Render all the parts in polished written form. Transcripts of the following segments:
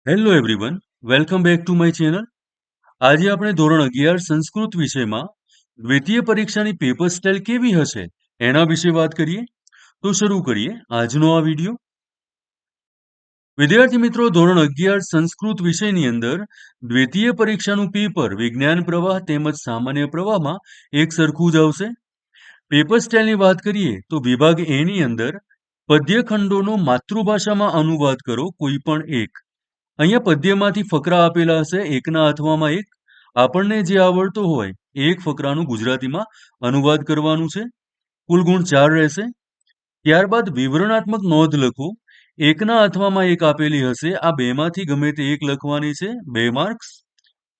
Hello everyone, welcome back to my channel. આજે આપણે ધોરણ 11 સંસ્કૃત વિષયમાં દ્વિતીય પરીક્ષાની પેપર સ્ટાઇલ કેવી હશે એના વિશે વાત કરીએ. તો શરૂ કરીએ આજનો આ વિડીયો. વિદ્યાર્થી મિત્રો, ધોરણ 11 સંસ્કૃત વિષયની અંદર દ્વિતીય પરીક્ષાનું પેપર વિજ્ઞાન પ્રવાહ તેમજ સામાન્ય પ્રવાહમાં એક સરખું જ આવશે. પેપર સ્ટાઇલની વાત કરીએ તો વિભાગ એ ની અંદર પદ્યખંડોનો માતૃભાષામાં અનુવાદ કરો કોઈ પણ એક. અહીંયા પદ્યમાંથી ફકરા આપેલા હશે એકના અથવામાં એક. આપણને જે આવડતો હોય એ એક ફકરાનું ગુજરાતીમાં અનુવાદ કરવાનું છે. કુલ ગુણ 4 રહેશે. ત્યારબાદ વિવરણાત્મક નોંધ લખો. એકના અથવામાં એક આપેલી હશે, આ બેમાંથી ગમે તે એક લખવાની છે, 2 માર્ક્સ.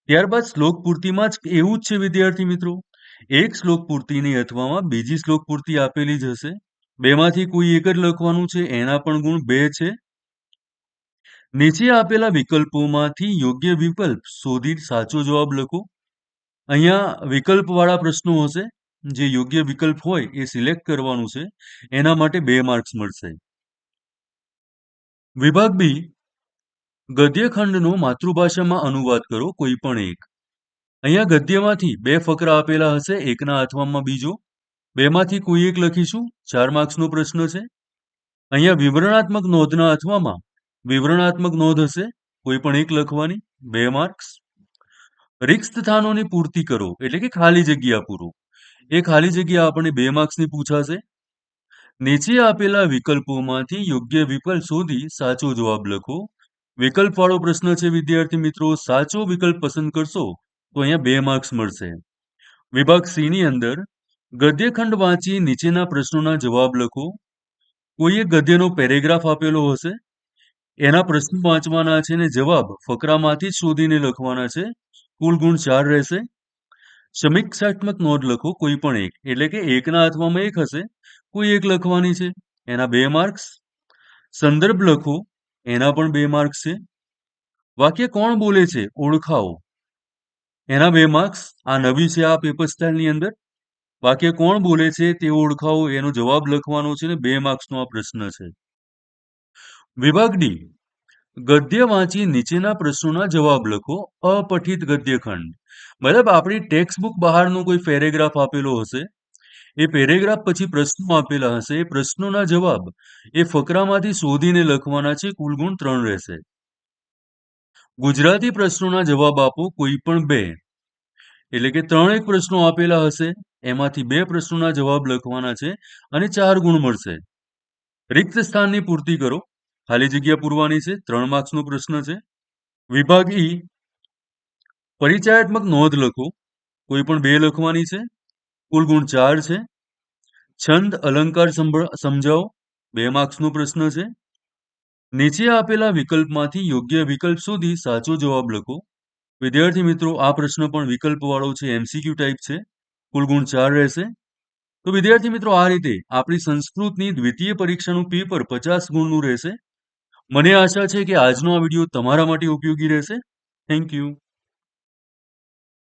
ત્યારબાદ શ્લોક પૂર્તિમાં જ એવું જ છે વિદ્યાર્થી મિત્રો, એક શ્લોક પૂર્તિની અથવામાં બીજી શ્લોક પૂર્તિ આપેલી જ હશે, બેમાંથી કોઈ એક જ લખવાનું છે, એના પણ ગુણ 2 છે. નીચે આપેલા વિકલ્પોમાંથી યોગ્ય વિકલ્પ શોધી સાચો જવાબ લખો. અહીંયા વિકલ્પવાળા પ્રશ્નો હશે, જે યોગ્ય વિકલ્પ હોય એ સિલેક્ટ કરવાનું છે, એના માટે 2 માર્ક્સ મળશે. વિભાગ બી, ગદ્યખંડનો માતૃભાષામાં અનુવાદ કરો કોઈ પણ એક. અહીંયા ગદ્યમાંથી 2 ફકરા આપેલા હશે, એકના અથવામાં બીજો, બેમાંથી કોઈ એક લખીશું. 4 માર્ક્સનો પ્રશ્ન છે. અહીંયા વિવરણાત્મક નોંધના અથવામાં વિવરણાત્મક નોંધ હશે, કોઈ પણ એક લખવાની, 2 માર્ક્સ. રિક્ત સ્થાનોની પૂર્તિ કરો એટલે કે ખાલી જગ્યા પૂરો. એ ખાલી જગ્યા આપણને 2 માર્ક્સની પૂછાશે. નીચે આપેલા વિકલ્પોમાંથી યોગ્ય વિકલ્પ શોધી સાચો જવાબ લખો. વિકલ્પવાળો પ્રશ્ન છે વિદ્યાર્થી મિત્રો, સાચો વિકલ્પ પસંદ કરશો તો અહીંયા 2 માર્ક્સ મળશે. વિભાગ સી ની અંદર ગદ્યખંડ વાંચી નીચેના પ્રશ્નોના જવાબ લખો. કોઈ એક ગદ્યનો પેરેગ્રાફ આપેલો હશે, એના પ્રશ્નો વાંચવાના છે ને જવાબ ફકરામાંથી જ શોધીને લખવાના છે. કુલ ગુણ 4 રહેશે. સમીક્ષાત્મક નોંધ લખો કોઈ પણ એક, એટલે કે એકના અથવામાં એક હશે, કોઈ એક લખવાની છે, એના 2 માર્ક્સ. સંદર્ભ લખો, એના પણ 2 માર્ક્સ છે. વાક્ય કોણ બોલે છે ઓળખાવો, એના 2 માર્ક્સ. આ નવી છે આ પેપર સ્ટાઇલની અંદર. વાક્ય કોણ બોલે છે તે ઓળખાવો, એનો જવાબ લખવાનો છે ને 2 માર્ક્સનો આ પ્રશ્ન છે. વિભાગ ડી, ગદ્ય વાંચી નીચેના પ્રશ્નોના જવાબ લખો. અપઠિત ગદ્યખંડ મતલબ આપણી ટેક્સ્ટ બુક બહારનો કોઈ પેરેગ્રાફ આપેલો હશે, એ પેરેગ્રાફ પછી પ્રશ્નો આપેલા હશે, એ પ્રશ્નોના જવાબ એ ફકરામાંથી શોધીને લખવાના છે. કુલ ગુણ 3 રહેશે. ગુજરાતી પ્રશ્નોના જવાબ આપો કોઈ પણ 2, એટલે કે 3 એક પ્રશ્નો આપેલા હશે, એમાંથી 2 પ્રશ્નોના જવાબ લખવાના છે અને 4 ગુણ મળશે. રિક્ત સ્થાનની પૂર્તિ કરો, ખાલી જગ્યા પૂરવાની છે, 3 માર્ક્સનો પ્રશ્ન છે. વિભાગ ઈ, પરિચયાત્મક નોંધ લખો, કોઈ પણ 2 લખવાની છે. કુલ ગુણ 4 છે. છંદ અલંકાર સમજાવો, 2 માર્ક્સનો પ્રશ્ન છે. નીચે આપેલા વિકલ્પમાંથી યોગ્ય વિકલ્પ શોધી સાચો જવાબ લખો. વિદ્યાર્થી મિત્રો, આ પ્રશ્ન પણ વિકલ્પવાળો છે, એમસીક્યુ ટાઈપ છે. કુલ ગુણ 4 રહેશે. તો વિદ્યાર્થી મિત્રો, આ રીતે આપણી સંસ્કૃતની દ્વિતીય પરીક્ષાનું પેપર 50 ગુણનું રહેશે. મને આશા છે કે આજનો આ વિડીયો તમારા માટે ઉપયોગી રહેશે. Thank you.